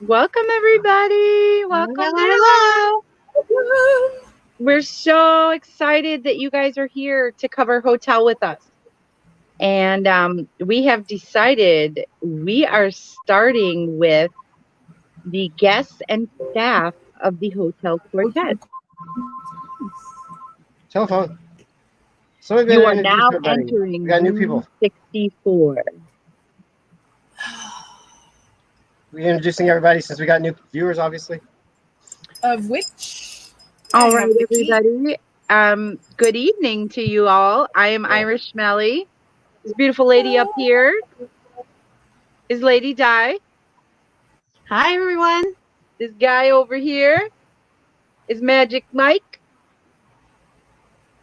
Welcome, everybody. Welcome. Hello. We're so excited that you guys are here to cover Hotel with us. And we have decided we are starting with the guests and staff of the Hotel Cortez. Telephone. You are now entering we got new people. 64. We're introducing everybody since we got new viewers, obviously. Of which? All right, everybody. Good evening to you all. I am Irish Melly. This beautiful lady up here is Lady Di. Hi, everyone. This guy over here is Magic Mike.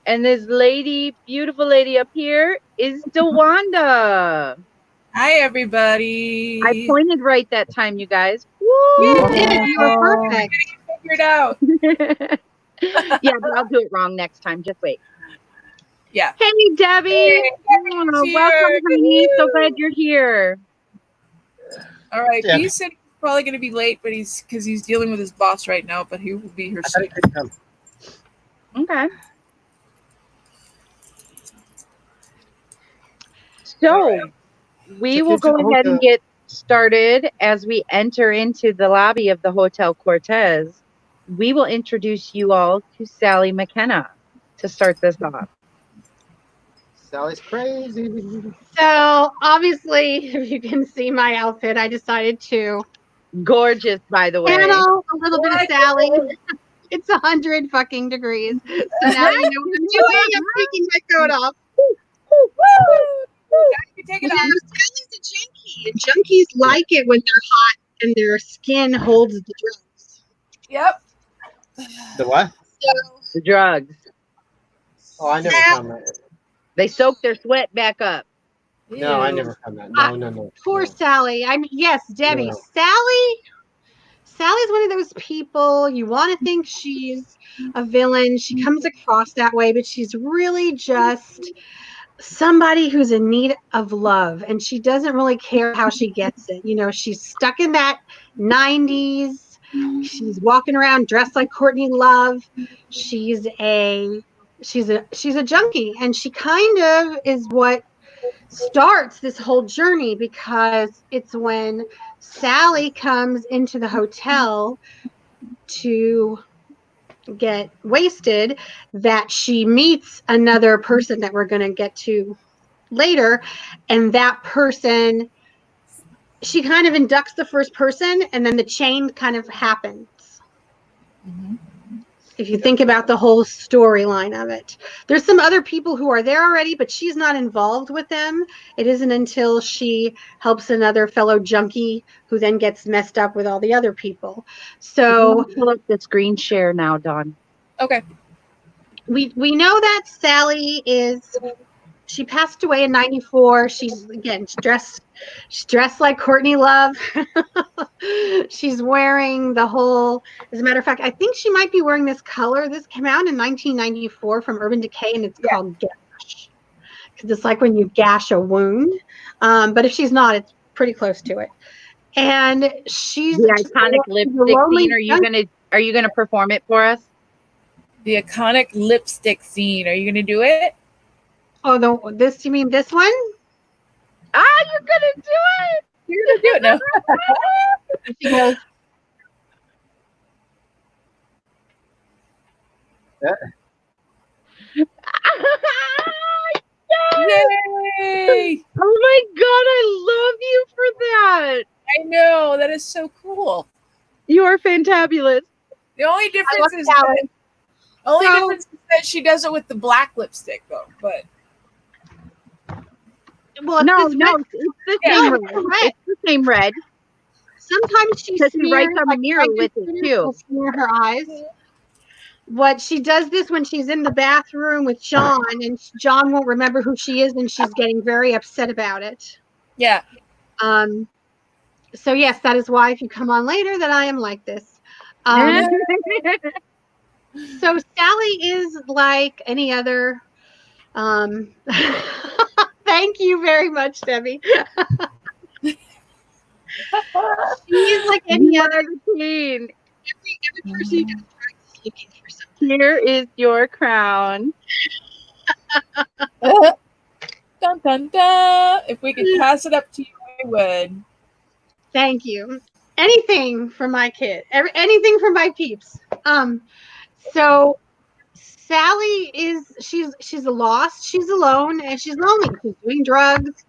And this lady, beautiful lady up here is DeWanda. Hi, everybody. I pointed right that time, you guys. Woo! You did. You were perfect. Figured out. Yeah, but I'll do it wrong next time. Just wait. Yeah. Hey, Debbie. Hey, welcome, honey. So glad you're here. All right. Yeah. He said he's probably going to be late, but he's dealing with his boss right now, but he will be here soon. Okay. So we will go ahead and get started as we enter into the lobby of the Hotel Cortez. We will introduce you all to Sally Mckenna to start this off. Sally's crazy. So obviously, if you can see my outfit, I decided to Gorgeous, by the way. channel a little bit of Sally. It's 100 fucking degrees. So now you know what I'm doing. I'm taking my coat off. You take it off. Sally's a junkie. And junkies like it when they're hot and their skin holds the drugs. Yep. The what? So The drugs. Oh, I never found that. They soak their sweat back up. No, I never found that. No. poor Sally. I mean, yes, Debbie. No. Sally's one of those people you want to think she's a villain. She comes across that way, but she's really just somebody who's in need of love, and she doesn't really care how she gets it. You know, she's stuck in that 90s. She's walking around dressed like Courtney Love. She's a junkie, and she kind of is what starts this whole journey, because it's when Sally comes into the hotel to get wasted that she meets another person that we're going to get to later, and that person, she kind of inducts the first person, and then the chain kind of happens. Mm-hmm. If you think about the whole storyline of it, there's some other people who are there already, but she's not involved with them. It isn't until she helps another fellow junkie who then gets messed up with all the other people. So pull up the screen share now, Dawn. Okay. we know that Sally she passed away in 94. She's dressed like Courtney Love. She's wearing the whole, as a matter of fact, I think she might be wearing this color. This came out in 1994 from Urban Decay, and it's called Gash. Because it's like when you gash a wound. But if she's not, it's pretty close to it. And she's the iconic lipstick scene. Are you gonna perform it for us? The iconic lipstick scene. Are you gonna do it? Oh, you mean this one? Ah, you're gonna do it. You're gonna do it now. She goes, Yay! Oh my God, I love you for that. I know, that is so cool. You are fantabulous. The only difference is that she does it with the black lipstick, though. But well, it's the same red. It's the same red. Sometimes she writes on the mirror with it too. Smear her eyes. What she does this when she's in the bathroom with John, and John won't remember who she is, and she's getting very upset about it. Yeah. So yes, that is why if you come on later, that I am like this. So Sally is like any other. Thank you very much, Debbie. any You other are the queen. every person who does drugs is looking for something. Here is your crown. Dun dun dun. If we could pass it up to you, we would. Thank you. Anything for my kid. Anything for my peeps. So Sally she's lost, she's alone, and she's lonely. She's doing drugs,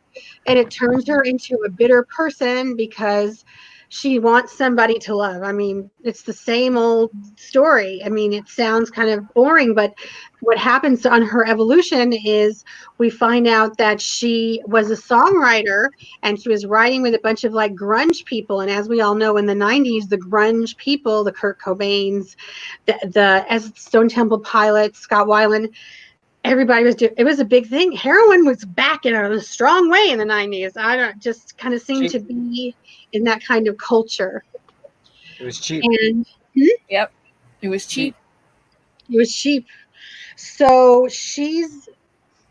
and it turns her into a bitter person because she wants somebody to love. I mean, it's the same old story. I mean, it sounds kind of boring, but what happens on her evolution is we find out that she was a songwriter and she was writing with a bunch of like grunge people. And as we all know, in the 90s, the grunge people, the Kurt Cobains, the as Stone Temple Pilots, Scott Weiland, everybody was doing. It was a big thing. Heroin was back in a strong way in the 90s. I don't just kind of seemed to be in that kind of culture. It was cheap. And Yep. It was cheap. it was cheap. So she's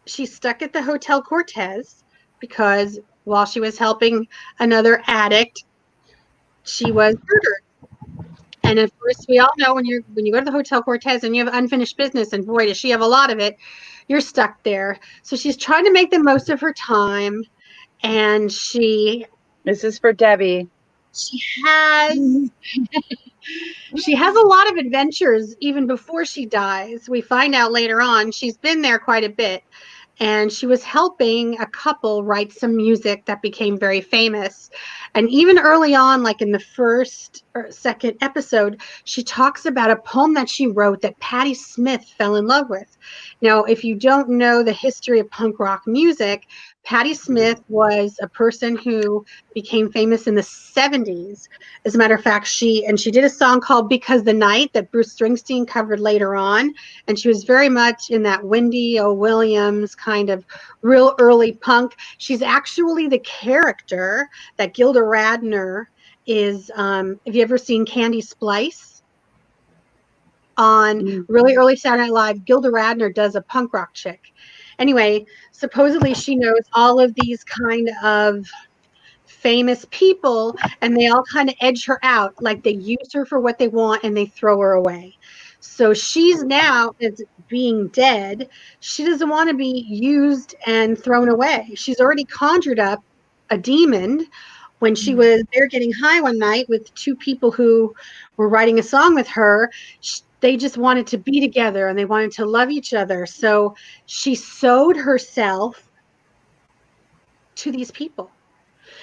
stuck at the Hotel Cortez because while she was helping another addict, she was murdered. And of course, we all know when you go to the Hotel Cortez and you have unfinished business, and boy, does she have a lot of it, you're stuck there. So she's trying to make the most of her time, and This is for Debbie. she has she has a lot of adventures even before she dies. We find out later on she's been there quite a bit. And she was helping a couple write some music that became very famous. And even early on, like in the first or second episode, she talks about a poem that she wrote that Patti Smith fell in love with. Now, if you don't know the history of punk rock music, Patti Smith was a person who became famous in the 70s. As a matter of fact, she did a song called Because the Night that Bruce Springsteen covered later on. And she was very much in that Wendy O. Williams kind of real early punk. She's actually the character that Gilda Radner is. Have you ever seen Candy Splice? On really early Saturday Night Live, Gilda Radner does a punk rock chick. Anyway, supposedly she knows all of these kind of famous people, and they all kind of edge her out. Like they use her for what they want and they throw her away. So she's now, as being dead, she doesn't want to be used and thrown away. She's already conjured up a demon when she was there getting high one night with two people who were writing a song with her. They just wanted to be together and they wanted to love each other. So she sewed herself to these people.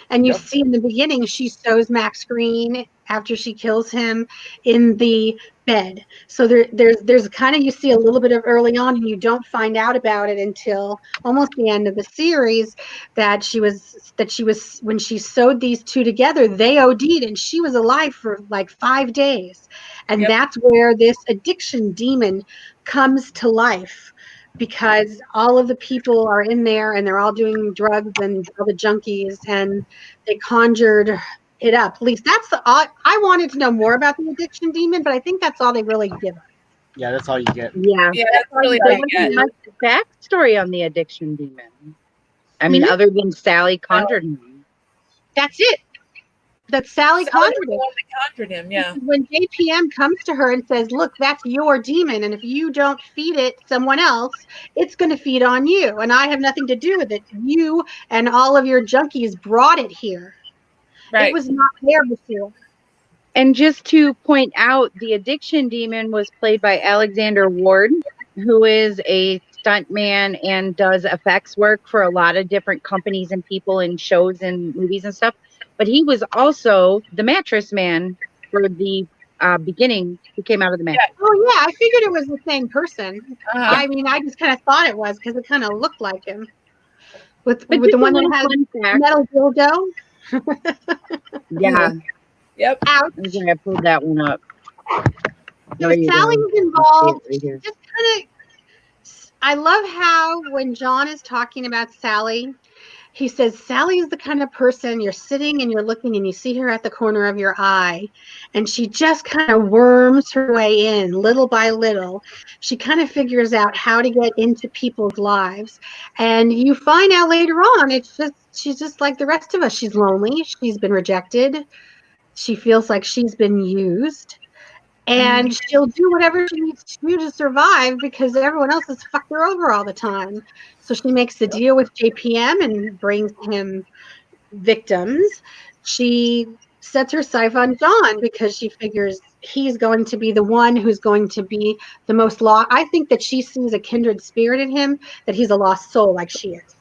And you see in the beginning, she sews Max Green after she kills him in the bed. So there's kind of, you see a little bit of early on, and you don't find out about it until almost the end of the series that she was when she sewed these two together, they OD'd and she was alive for like 5 days. And that's where this addiction demon comes to life. Because all of the people are in there and they're all doing drugs and all the junkies, and they conjured it up. At least that's I wanted to know more about the addiction demon, but I think that's all they really give us. Yeah, that's all you get. Yeah, that's really there all you get. wasn't much backstory on the addiction demon. I mean, other than Sally conjured him. That's it. That Sally conjured him. Conjured him, yeah. When JPM comes to her and says, "Look, that's your demon, and if you don't feed it someone else, it's going to feed on you, and I have nothing to do with it. You and all of your junkies brought it here. Right. It was not there before." And just to point out, the addiction demon was played by Alexander Ward, who is a stuntman and does effects work for a lot of different companies and people in shows and movies and stuff. But he was also the mattress man for the beginning who came out of the mattress. Oh, yeah. I figured it was the same person. I mean, I just kind of thought it was because it kind of looked like him. With the one that has metal dildo. Yeah. Yep. I was going to pull that one up. So Sally's involved. Just kind of. I love how when John is talking about Sally, he says, Sally is the kind of person you're sitting and you're looking and you see her at the corner of your eye. And she just kind of worms her way in little by little. She kind of figures out how to get into people's lives. And you find out later on, she's just like the rest of us. She's lonely. She's been rejected. She feels like she's been used. And she'll do whatever she needs to do to survive because everyone else has fucked her over all the time. So she makes the deal with JPM and brings him victims. She sets her sight on John because she figures he's going to be the one who's going to be the most lost. I think that she sees a kindred spirit in him, that he's a lost soul like she is.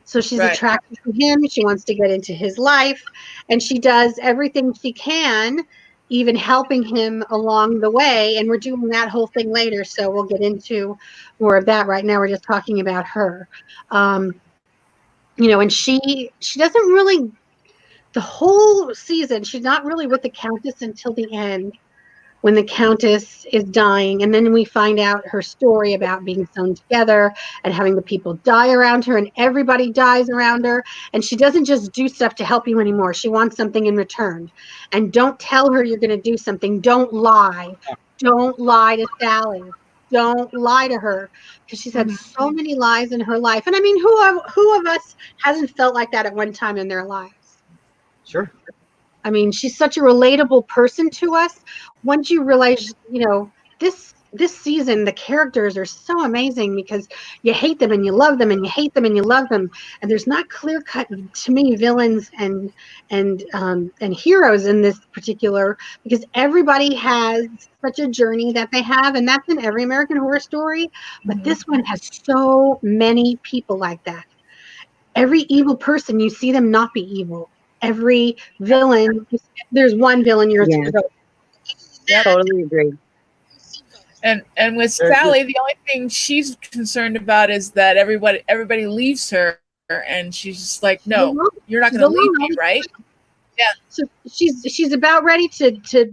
So she's attracted to him. She wants to get into his life, and she does everything she can, even helping him along the way. And we're doing that whole thing later, so we'll get into more of that. Right now, we're just talking about her. And she doesn't really, the whole season, she's not really with the Countess until the end, when the Countess is dying. And then we find out her story about being sewn together and having the people die around her, and everybody dies around her. And she doesn't just do stuff to help you anymore. She wants something in return. And don't tell her you're going to do something. Don't lie. Don't lie to Sally. Don't lie to her, because she's had so many lies in her life. And I mean, who of us hasn't felt like that at one time in their lives? Sure. I mean, she's such a relatable person to us. Once you realize, this season, the characters are so amazing because you hate them and you love them, and you hate them and you love them. And there's not clear cut, to me, villains and heroes in this particular, because everybody has such a journey that they have, and that's in every American Horror Story. But this one has so many people like that. Every evil person, you see them not be evil. Every villain, there's one villain you're Totally agree. And with Sally, the only thing she's concerned about is that everybody leaves her, and she's just like, no, you're not going to leave me, right? Yeah. So she's about ready to,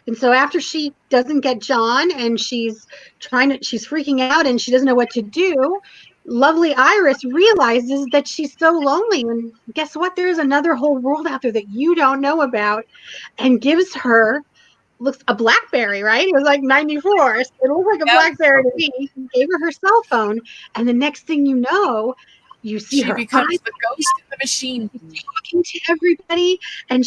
and so after she doesn't get John, and she's freaking out, and she doesn't know what to do. Lovely Iris realizes that she's so lonely, and guess what? There's another whole world out there that you don't know about, and gives her a BlackBerry, right? It was like 94. So it looked like a BlackBerry to me. He gave her cell phone, and the next thing you know, you see her becomes the ghost in the machine, talking to everybody, and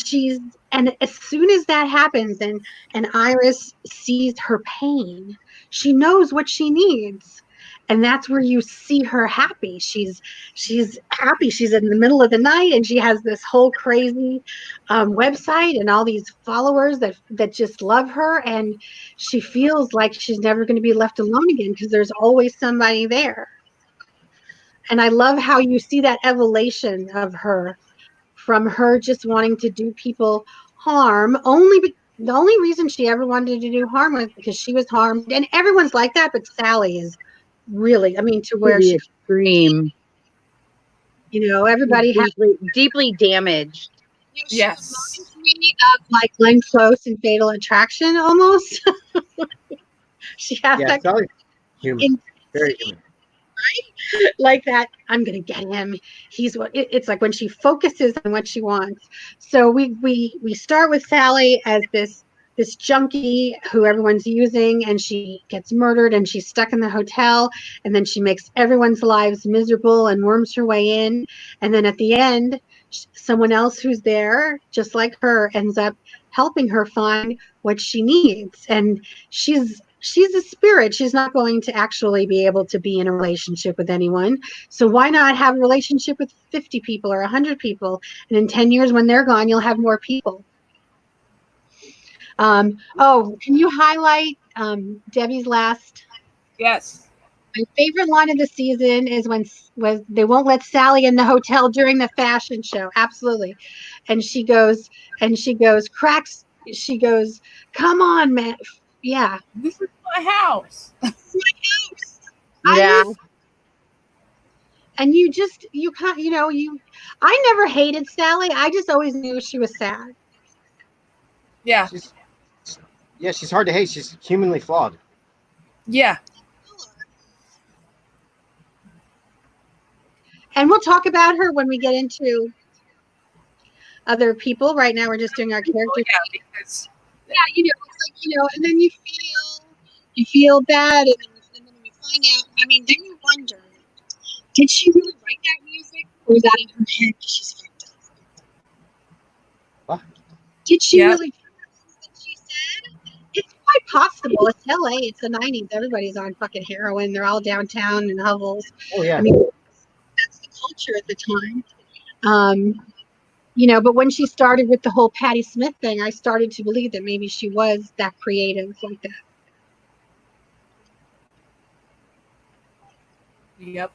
as soon as that happens, and Iris sees her pain, she knows what she needs. And that's where you see her happy. She's happy. She's in the middle of the night, and she has this whole crazy website and all these followers that just love her. And she feels like she's never going to be left alone again, because there's always somebody there. And I love how you see that evolution of her, from her just wanting to do people harm. The only reason she ever wanted to do harm was because she was harmed. And everyone's like that, but Sally is really, to where she extreme. Everybody deeply damaged. Yes. Like Glenn Close in Fatal Attraction, almost. She has that. Sally's human. Very human. Right? Like that, I'm gonna get him. He's what it's like when she focuses on what she wants. So we start with Sally as this junkie who everyone's using, and she gets murdered, and she's stuck in the hotel, and then she makes everyone's lives miserable and worms her way in, and then at the end, someone else who's there just like her ends up helping her find what she needs. And she's a spirit. She's not going to actually be able to be in a relationship with anyone. So why not have a relationship with 50 people or 100 people? And in 10 years, when they're gone, you'll have more people. Can you highlight Debbie's last? Yes. My favorite line of the season is when they won't let Sally in the hotel during the fashion show. Absolutely. And she goes, cracks. She goes, come on, man. Yeah. This is my house. This is my house. Yeah. And you can't, I never hated Sally. I just always knew she was sad. Yeah. She's hard to hate. She's humanly flawed. Yeah. And we'll talk about her when we get into other people. Right now, we're just doing our characters. Because it's like, and then you feel bad, and then you find out. Then you wonder, did she really write that music, or was that in her head? She's fucked up. Did she Yep. really? She said it's quite possible. It's LA. It's the 90s. Everybody's on fucking heroin. They're all downtown in hovels. Oh yeah. I mean, that's the culture at the time. But when she started with the whole Patti Smith thing, I started to believe that maybe she was that creative like that. Yep.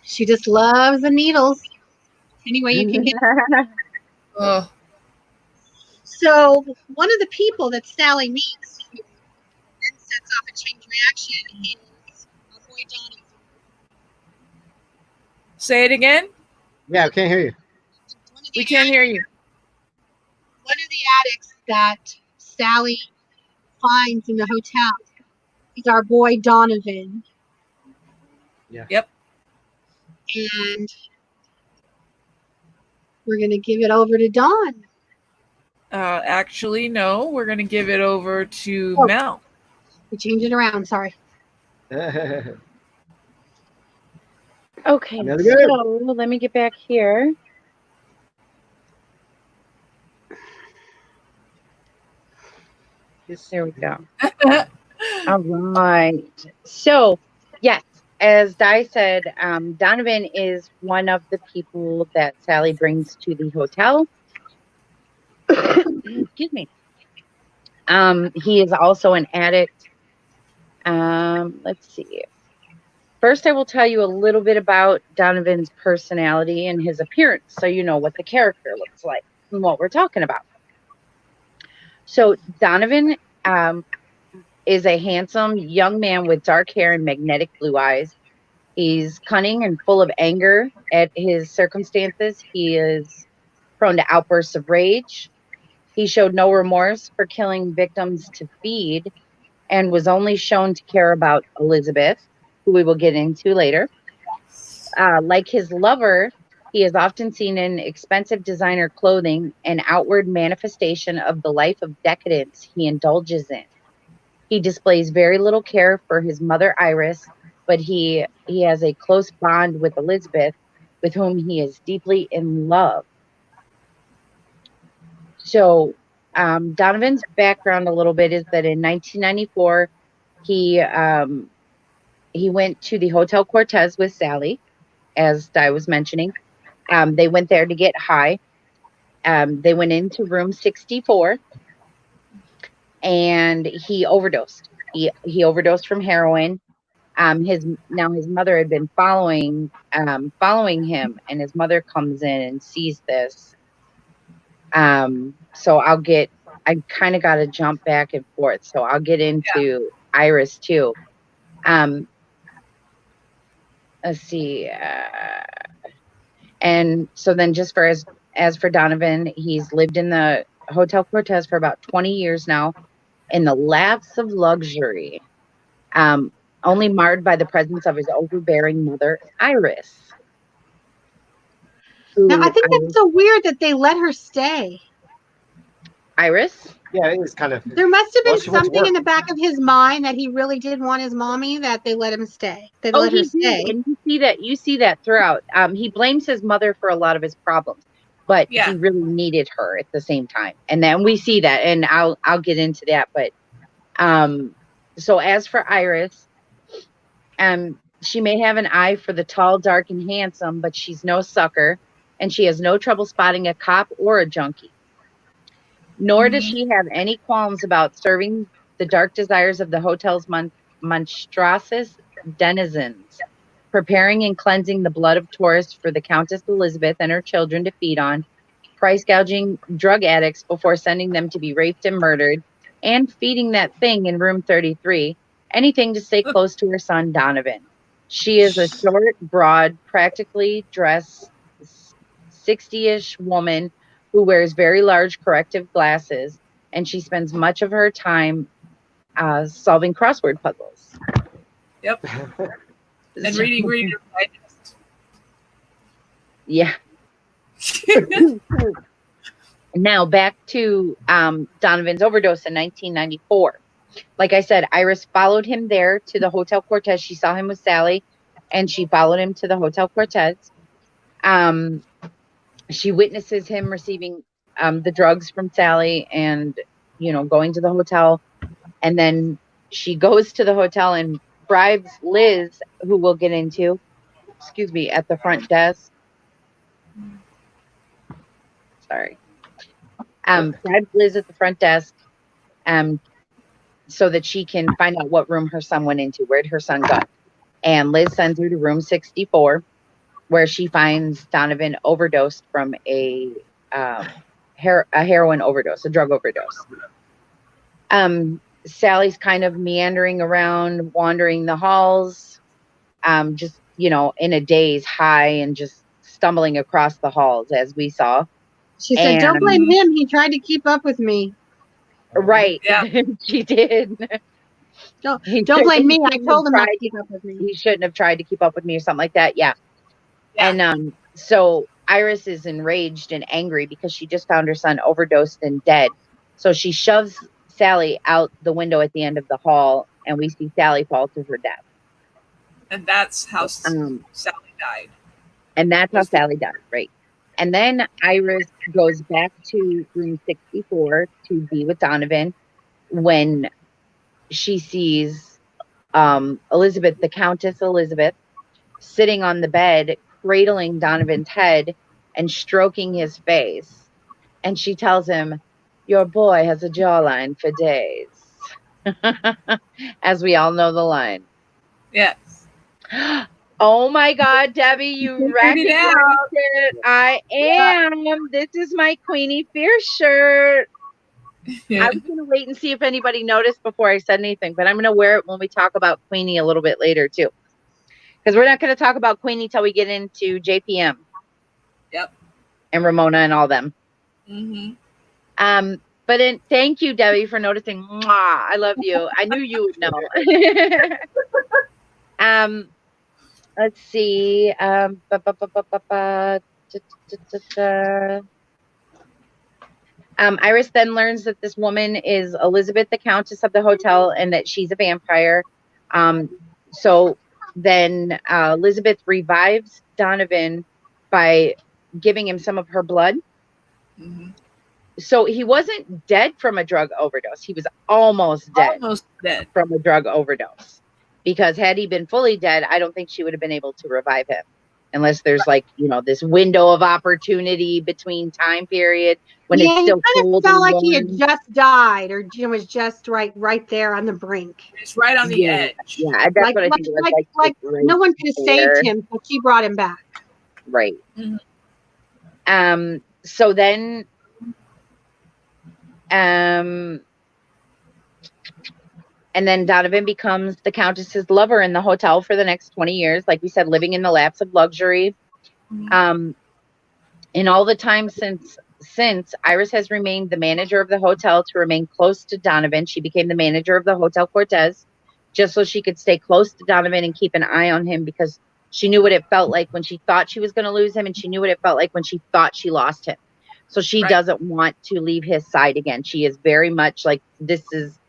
She just loves the needles. Anyway, you can get. Oh, So one of the people that Sally meets, who then sets off a chain reaction, is our boy Donovan. say it again. Yeah, I can't hear you. We can't hear you. One of the addicts that Sally finds in the hotel is our boy Donovan. Yeah. Yep. And we're going to give it over to Dawn. Actually, no. We're going to give it over to Oh. Mel. We changed it around. Sorry. Okay, Another good. so let me get back here. There we go. All right. So, yes, as Di said, Donovan is one of the people that Sally brings to the hotel. Excuse me. He is also an addict. Let's see. First, I will tell you a little bit about Donovan's personality and his appearance, so you know what the character looks like and what we're talking about. So, Donovan is a handsome young man with dark hair and magnetic blue eyes. He's cunning and full of anger at his circumstances. He is prone to outbursts of rage. He showed no remorse for killing victims to feed and was only shown to care about Elizabeth, who we will get into later. Like his lover, he is often seen in expensive designer clothing, an outward manifestation of the life of decadence he indulges in. He displays very little care for his mother, Iris, but he has a close bond with Elizabeth, with whom he is deeply in love. So, Donovan's background a little bit is that in 1994, he went to the Hotel Cortez with Sally, as Di was mentioning. They went there to get high. They went into room 64. And he overdosed. He overdosed from heroin. His mother had been following him, and his mother comes in and sees this. So I kind of got to jump back and forth. So I'll get into Iris too. Let's see. And so then just for as for Donovan, he's lived in the Hotel Cortez for about 20 years now, in the laps of luxury, only marred by the presence of his overbearing mother, Iris. Now, I think that's so weird that they let her stay. Iris? Yeah, it was kind of. There must have been she went to something in work. the back of his mind that he really did want his mommy, that they let him stay. They let her He stay. did. And you see that throughout. He blames his mother for a lot of his problems, but he really needed her at the same time. And then we see that, and I'll get into that. But so as for Iris, she may have an eye for the tall, dark, and handsome, but she's no sucker, and she has no trouble spotting a cop or a junkie. Nor does she have any qualms about serving the dark desires of the hotel's monstrous denizens, preparing and cleansing the blood of tourists for the Countess Elizabeth and her children to feed on, price gouging drug addicts before sending them to be raped and murdered, and feeding that thing in room 33, anything to stay close to her son, Donovan. She is a short, broad, practically dressed 60-ish woman who wears very large corrective glasses, and she spends much of her time solving crossword puzzles. Yep. And reading Reader's Digest. Yeah. Now back to Donovan's overdose in 1994. Like I said, Iris followed him there to the Hotel Cortez. She saw him with Sally, and she followed him to the Hotel Cortez. She witnesses him receiving the drugs from Sally and, going to the hotel. And then she goes to the hotel and bribes Liz, who we'll get into, at the front desk. Sorry. Bribes Liz at the front desk so that she can find out what room her son went into. Where'd her son go? And Liz sends her to room 64, where she finds Donovan overdosed from a heroin overdose, a drug overdose. Sally's kind of meandering around, wandering the halls, just, in a daze, high and just stumbling across the halls, as we saw. She said, "Don't blame him. He tried to keep up with me." Right. Yeah. She did. Don't blame me. I told him not to keep up with me. He shouldn't have tried to keep up with me or something like that. Yeah. And so Iris is enraged and angry because she just found her son overdosed and dead. So she shoves Sally out the window at the end of the hall, and we see Sally fall to her death. And that's how Sally died. And that's how Sally died, right? And then Iris goes back to room 64 to be with Donovan when she sees Elizabeth, the Countess Elizabeth, sitting on the bed, cradling Donovan's head and stroking his face. And she tells him, "Your boy has a jawline for days." As we all know the line. Yes. Oh my God, Debbie, you recognized it. I am. Yeah. This is my Queenie Fierce shirt. Yeah. I was going to wait and see if anybody noticed before I said anything, but I'm going to wear it when we talk about Queenie a little bit later too. Because we're not going to talk about Queenie till we get into JPM. Yep. And Ramona and all them. Mm-hmm. But thank you, Debbie, for noticing. Mwah, I love you. I knew you would know. Let's see. Iris then learns that this woman is Elizabeth, the Countess of the hotel, and that she's a vampire. So then Elizabeth revives Donovan by giving him some of her blood. Mm-hmm. So he wasn't dead from a drug overdose. He was almost dead from a drug overdose. Because had he been fully dead, I don't think she would have been able to revive him. Unless there's this window of opportunity between time period when it's still cold. It felt like he had just died or was just right there on the brink. It's right on the edge. Yeah, that's what I think. Like no one could have saved him, but she brought him back. Right. Mm-hmm. So then and then Donovan becomes the Countess's lover in the hotel for the next 20 years. Like we said, living in the laps of luxury. Mm-hmm. In all the time since Iris has remained the manager of the hotel to remain close to Donovan, she became the manager of the Hotel Cortez just so she could stay close to Donovan and keep an eye on him because she knew what it felt like when she thought she was going to lose him, and she knew what it felt like when she thought she lost him. So she doesn't want to leave his side again. She is very much like, this is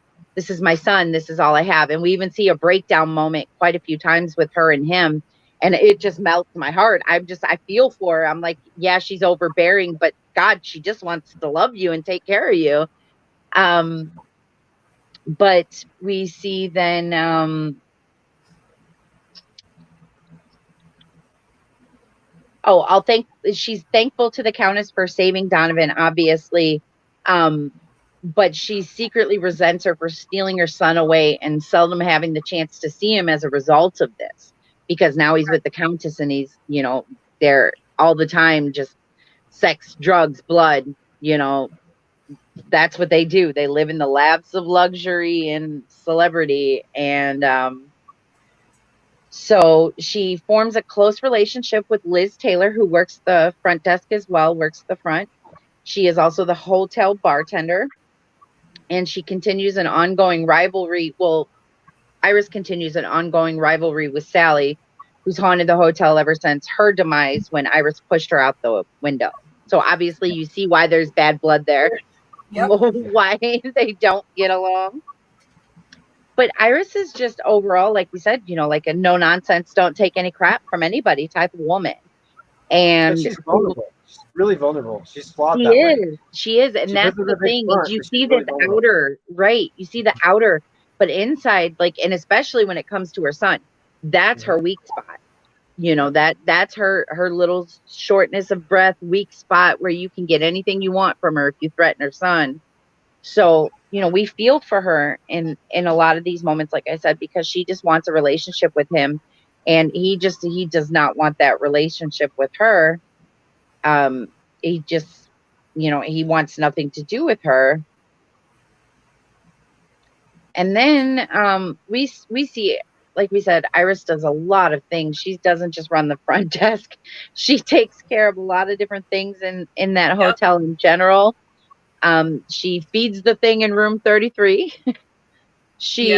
my son. This is all I have. And we even see a breakdown moment quite a few times with her and him. And it just melts my heart. I feel for her. I'm like, yeah, she's overbearing, but God, she just wants to love you and take care of you. But we see then, she's thankful to the Countess for saving Donovan, obviously. But she secretly resents her for stealing her son away and seldom having the chance to see him as a result of this, because now he's with the Countess and he's, there all the time, just sex, drugs, blood, that's what they do. They live in the laps of luxury and celebrity. And so she forms a close relationship with Liz Taylor, who works the front desk as well, works the front. She is also the hotel bartender. And she continues an ongoing rivalry. Well, Iris continues an ongoing rivalry with Sally, who's haunted the hotel ever since her demise when Iris pushed her out the window. So obviously you see why there's bad blood there. Yep. Why they don't get along. But Iris is just overall, like we said, like a no nonsense, don't take any crap from anybody type of woman. And she's vulnerable. She's really vulnerable. She's flawed She that way. is. She is. And She that's puts on the a big thing front, is you but she's see really this vulnerable. outer, right? You see the outer, but inside, like, and especially when it comes to her son, that's her weak spot. You know, that's her little shortness of breath, weak spot where you can get anything you want from her if you threaten her son. So, you know, we feel for her in a lot of these moments, like I said, because she just wants a relationship with him. And he does not want that relationship with her. He just, you know, he wants nothing to do with her. And then we see, like we said, Iris does a lot of things. She doesn't just run the front desk. She takes care of a lot of different things in that hotel in general. She feeds the thing in room 33. She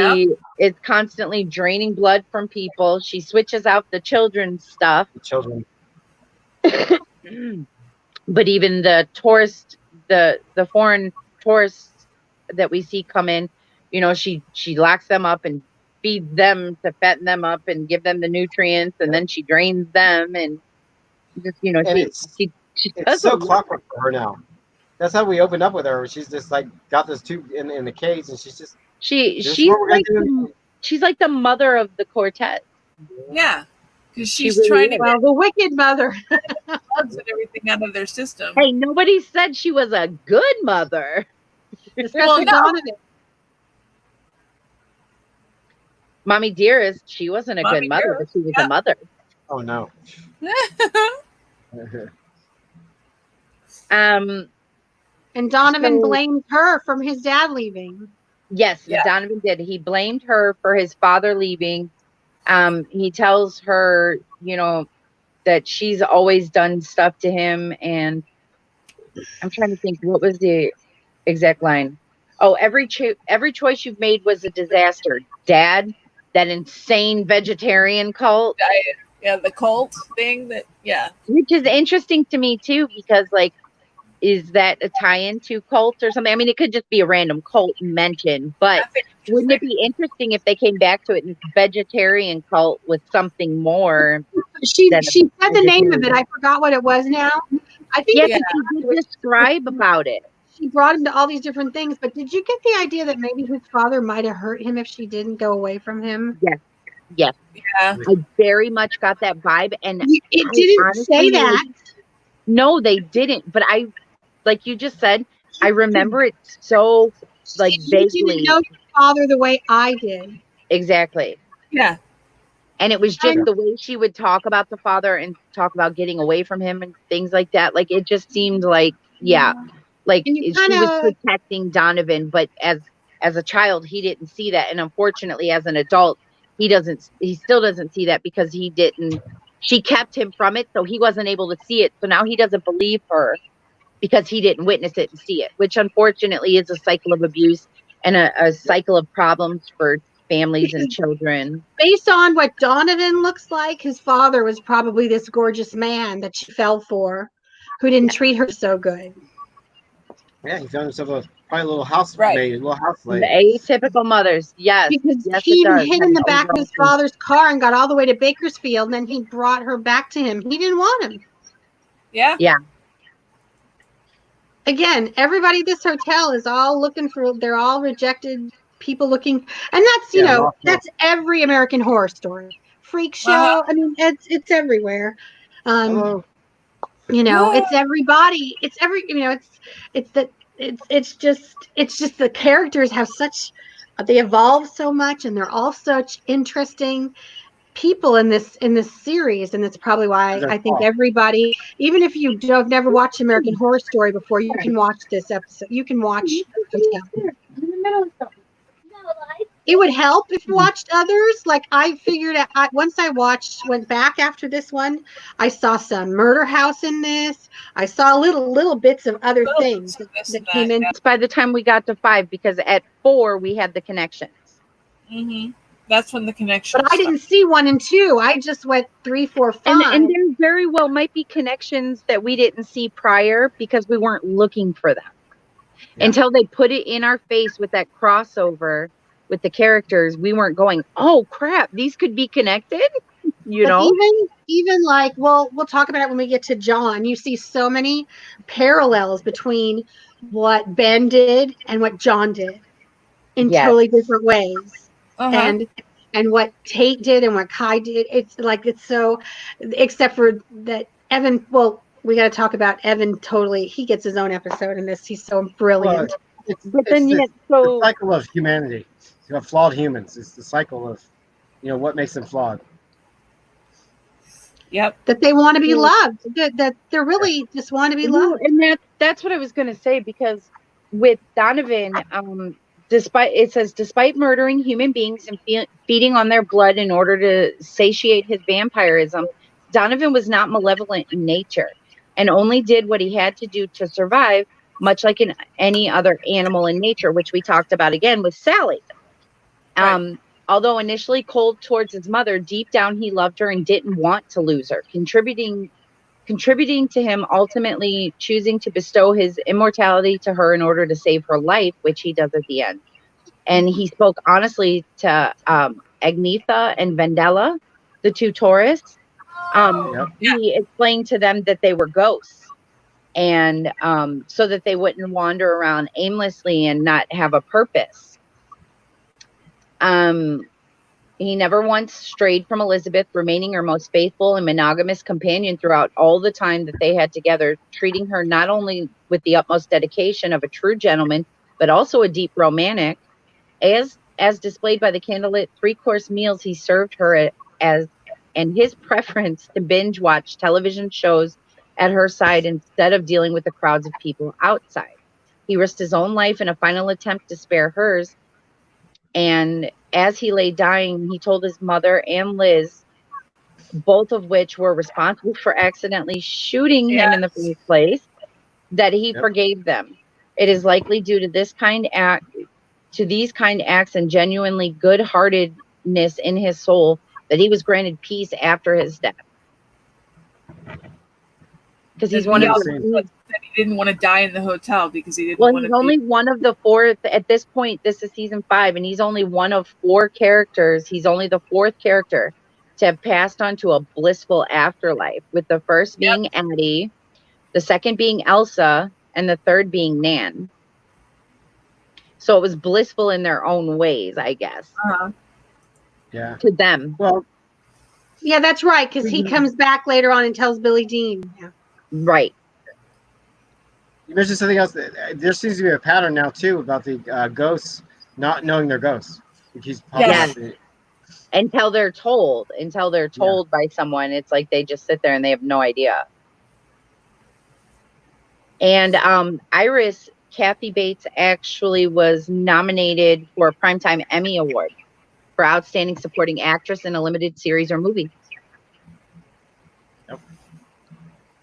is constantly draining blood from people. She switches out the children's stuff. The children. But even the tourist, the foreign tourists that we see come in, you know, she locks them up and feeds them to fatten them up and give them the nutrients, and then she drains them, and just, you know, And she it's does so a lot. clockwork for her now. That's how we opened up with her. She's just like got this tube in the cage, and she's just She's like the mother of the Cortez. Yeah, because she's really trying is. to Well, the wicked mother. get drugs and everything out of their system. Hey, nobody said she was a good mother. Especially Donovan. Mommy Dearest, she wasn't a Mommy good mother, but Dearest, she was a mother. Oh no. And Donovan So- blamed her from his dad leaving. Yes, Donovan did. He blamed her for his father leaving. He tells her, you know, that she's always done stuff to him. And I'm trying to think, what was the exact line? Oh, every choice you've made was a disaster, Dad. That insane vegetarian cult. Yeah, the cult thing Which is interesting to me too, because like, is that a tie-in to cult or something? I mean, it could just be a random cult mentioned, but wouldn't it be interesting if they came back to it and vegetarian cult with something more? She said the name of it. I forgot what it was now. I think she did describe about it. She brought him to all these different things, but did you get the idea that maybe his father might have hurt him if she didn't go away from him? Yes. Yeah. I very much got that vibe, and it didn't say that. No, they didn't. But I, like you just said, I remember it so like vaguely. You didn't know your father the way I did. Exactly. Yeah. And it was just the way she would talk about the father and talk about getting away from him and things like that. Like it just seemed like, like she was protecting Donovan, but as a child, he didn't see that. And unfortunately, as an adult, he still doesn't see that because she kept him from it. So he wasn't able to see it. So now he doesn't believe her because he didn't witness it and see it, which unfortunately is a cycle of abuse and a cycle of problems for families and children. Based on what Donovan looks like, his father was probably this gorgeous man that she fell for, who didn't treat her so good. Yeah, he found himself probably a little housemaid, a little house lady. Atypical mothers, yes. Because yes, he hid in the back of his father's car and got all the way to Bakersfield, and then he brought her back to him. He didn't want him. Yeah. Yeah. Again, everybody at this hotel is all they're all rejected people looking, and that's, that's every American Horror Story. Freak show. I mean, it's everywhere. It's everybody. It's just the characters have they evolve so much, and they're all such interesting people in this series, and that's probably why I think everybody, even if you have never watched American Horror Story before, you can watch this episode. You can watch Hotel. It would help if you watched others. Like I figured out once I went back after this one, I saw some Murder House in this. I saw little bits of other things that came in. By the time we got to 5, because at 4 we had the connections. Mm-hmm. That's when the connection. But I didn't see 1 and 2. I just went 3, 4, 5. And there very well might be connections that we didn't see prior because we weren't looking for them until they put it in our face with that crossover with the characters. We weren't going, oh crap, these could be connected. you But know? even like, well, we'll talk about it when we get to John. You see so many parallels between what Ben did and what John did in Yes. totally different ways. Uh-huh. And what Tate did and what Kai did. It's like it's so, except for that Evan, well, we got to talk about Evan. Totally, he gets his own episode in this. He's so Well, brilliant. But then it's yet, the so cycle of humanity. You have flawed humans. It's the cycle of, what makes them flawed. Yep. That they want to be loved. That they're really just want to be well, loved. and that's what I was gonna say, because with Donovan, despite murdering human beings and feeding on their blood in order to satiate his vampirism, Donovan was not malevolent in nature and only did what he had to do to survive, much like in any other animal in nature, which we talked about again with Sally. Right. Although initially cold towards his mother, deep down he loved her and didn't want to lose her, contributing to him ultimately choosing to bestow his immortality to her in order to save her life, which he does at the end. And he spoke honestly to Agnetha and Vendela, the two tourists. Yep. He explained to them that they were ghosts, and so that they wouldn't wander around aimlessly and not have a purpose. He never once strayed from Elizabeth, remaining her most faithful and monogamous companion throughout all the time that they had together, treating her not only with the utmost dedication of a true gentleman, but also a deep romantic. As displayed by the candlelit three-course meals he served her as, and his preference to binge watch television shows at her side instead of dealing with the crowds of people outside. He risked his own life in a final attempt to spare hers, and as he lay dying, he told his mother and Liz, both of which were responsible for accidentally shooting him in the first place, that he forgave them. It is likely due to these kind acts and genuinely good-heartedness in his soul that he was granted peace after his death. Because he's one of the, that he didn't want to die in the hotel because he didn't well, want he's to only one of the four at this point. This is season 5, and he's only one of 4 characters. He's only the 4th character to have passed on to a blissful afterlife, with the first being Addie, the second being Elsa, and the third being Nan. So it was blissful in their own ways, I guess. Yeah. To them. Well, yeah, that's right, because he comes back later on and tells Billy Dean. Yeah. Right. You mentioned something else. There seems to be a pattern now too about the ghosts not knowing they're ghosts. Yes. Until they're told by someone, it's like they just sit there and they have no idea. And Iris Kathy Bates actually was nominated for a Primetime Emmy Award for Outstanding Supporting Actress in a Limited Series or Movie.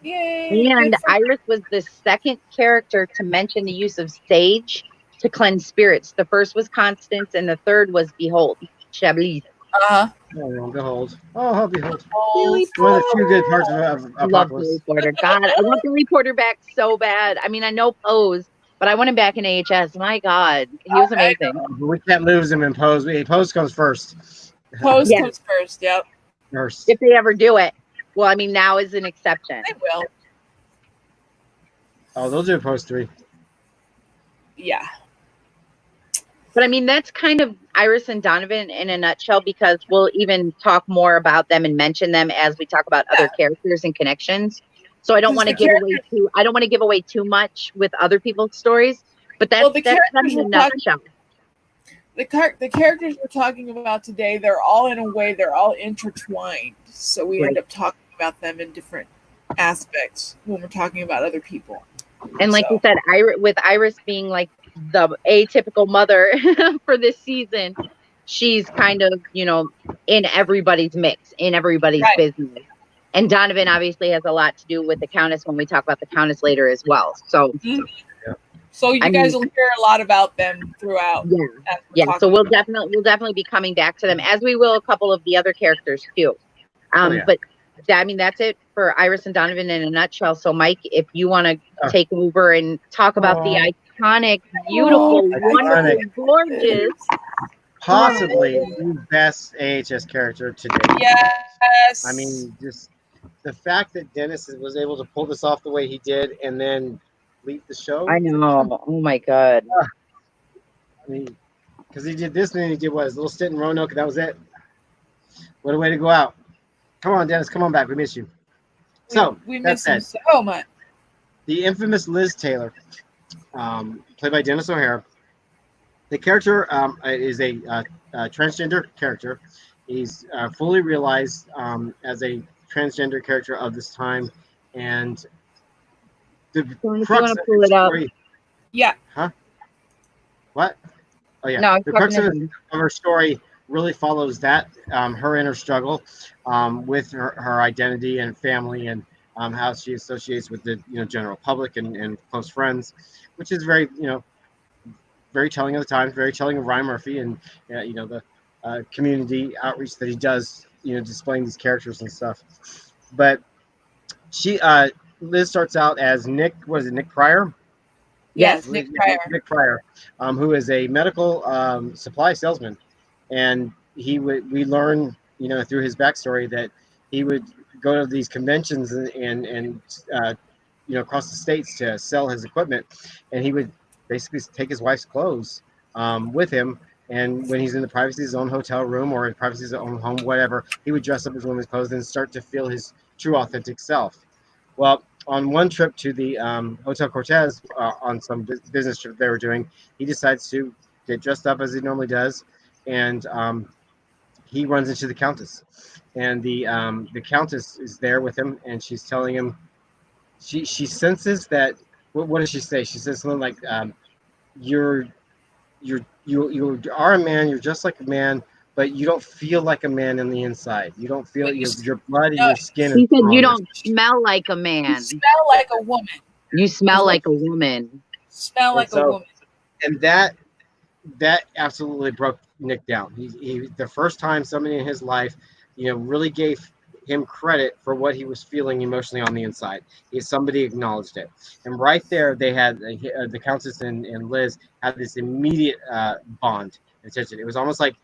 Yay, and Iris was the second character to mention the use of sage to cleanse spirits. The first was Constance, and the third was Behold, Chablis. Oh, behold. Oh, behold. One of the few good parts of Apocalypse. Love Billy Porter. God, I want Billy Porter back so bad. I mean, I know Pose, but I want him back in AHS. My God, he was amazing. We can't lose him in Pose. Pose comes first. Pose comes first, yep. First. If they ever do it. Well, I mean, now is an exception. They will. Oh, they'll do Pose 3. Yeah. But I mean, that's kind of Iris and Donovan in a nutshell, because we'll even talk more about them and mention them as we talk about other characters and connections. So I don't want to give away too much with other people's stories, but that's kind of in a nutshell. The characters we're talking about today, they're all in a way, they're all intertwined. So we end up talking about them in different aspects when we're talking about other people. And like you said, with Iris being like the atypical mother for this season, she's kind of, in everybody's mix, in everybody's business. And Donovan obviously has a lot to do with the Countess when we talk about the Countess later as well. So, so you guys will hear a lot about them throughout. Yeah. So we'll definitely be coming back to them, as we will a couple of the other characters too. But I mean, that's it for Iris and Donovan in a nutshell. So Mike, if you want to take over and talk about the iconic, beautiful, wonderful, gorgeous possibly the best AHS character to date. Yes. I mean, just the fact that Dennis was able to pull this off the way he did and then leave the show. I know. Oh my God. I mean, because he did this and then he did what? His little stint in Roanoke, and that was it. What a way to go out. Come on, Dennis. Come on back. We miss you. So, we that miss him said, so much. the infamous Liz Taylor, played by Dennis O'Hara. The character is a transgender character. He's fully realized as a transgender character of this time, and the If you crux want of to pull his it up. story. Yeah. Huh? What? Oh yeah. No, The crux of her story really follows that her inner struggle with her identity and family, and how she associates with the general public and close friends, which is very very telling of the times, very telling of Ryan Murphy and the community outreach that he does, displaying these characters and stuff. But she Liz starts out as Nick. What is it? Nick Pryor. Yes, Nick Pryor. Nick Pryor, who is a medical supply salesman, and we learn through his backstory that he would go to these conventions and across the states to sell his equipment, and he would basically take his wife's clothes with him. And when he's in the privacy of his own hotel room or in privacy of his own home, whatever, he would dress up as women's clothes and start to feel his true, authentic self. Well, on one trip to the Hotel Cortez, on some business trip they were doing, he decides to get dressed up as he normally does, and he runs into the Countess, and the Countess is there with him, and she's telling him, she senses that. What does she say? She says something like, you are a man. You're just like a man, but you don't feel like a man on the inside. You don't feel your blood and your skin. He said you don't smell like a man. You smell like a woman. You smell like a woman. Smell like a woman. And that absolutely broke Nick down. He the first time somebody in his life, really gave him credit for what he was feeling emotionally on the inside. Somebody acknowledged it, and right there they had the Countess and Liz had this immediate bond and attention. It was almost like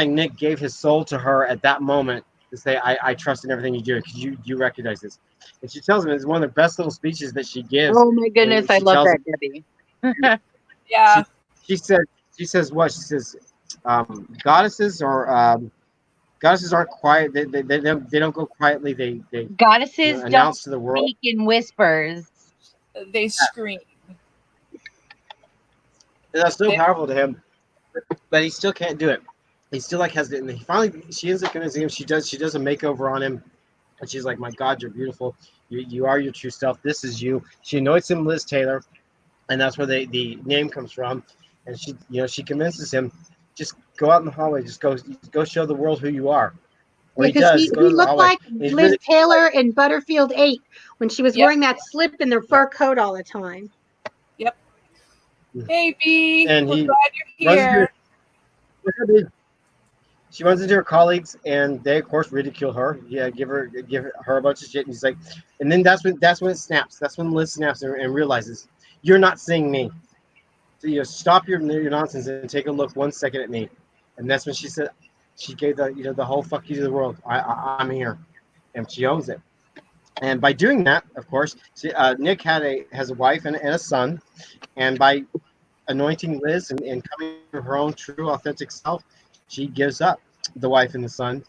Nick gave his soul to her at that moment to say, I trust in everything you do because you recognize this. And she tells him it's one of the best little speeches that she gives. Oh my goodness, I love that, Debbie. Yeah. She says what? She says goddesses aren't quiet. They don't go quietly. They goddesses announce don't to the world. Speak in whispers. They scream. And that's so powerful to him, but he still can't do it. He still has it, and she ends up convincing him. She does a makeover on him, and she's like, "My God, you're beautiful. You are your true self. This is you." She anoints him Liz Taylor, and that's where the name comes from. And she convinces him, just go out in the hallway, just go show the world who you are. Because he looked like Liz Taylor in Butterfield 8 when she was wearing that slip in their fur coat all the time. Yep. Hey, B, and we're glad you're here. She runs into her colleagues, and they, of course, ridicule her. Yeah, give her a bunch of shit. And he's like, and then that's when it snaps. That's when Liz snaps and realizes, you're not seeing me. So stop your nonsense and take a look 1 second at me. And that's when she said, she gave the whole fuck you to the world. I'm here, and she owns it. And by doing that, of course, Nick has a wife and a son, and by anointing Liz and coming to her own true, authentic self, she gives up the wife and the son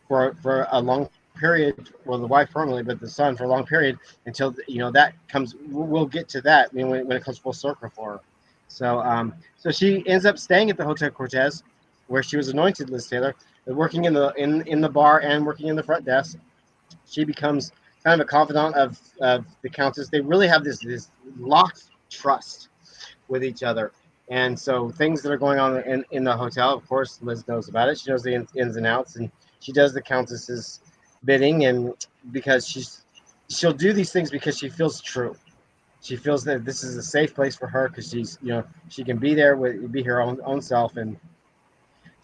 for a long period. Well, the wife permanently, but the son for a long period until that comes. We'll get to that when it comes full circle for her. So she ends up staying at the Hotel Cortez, where she was anointed Liz Taylor, working in the bar and working in the front desk. She becomes kind of a confidant of the Countess. They really have this locked trust with each other. And so things that are going on in the hotel, of course, Liz knows about it. She knows the ins and outs, and she does the Countess's bidding, and because she'll do these things because she feels true. She feels that this is a safe place for her because she can be there be her own self, and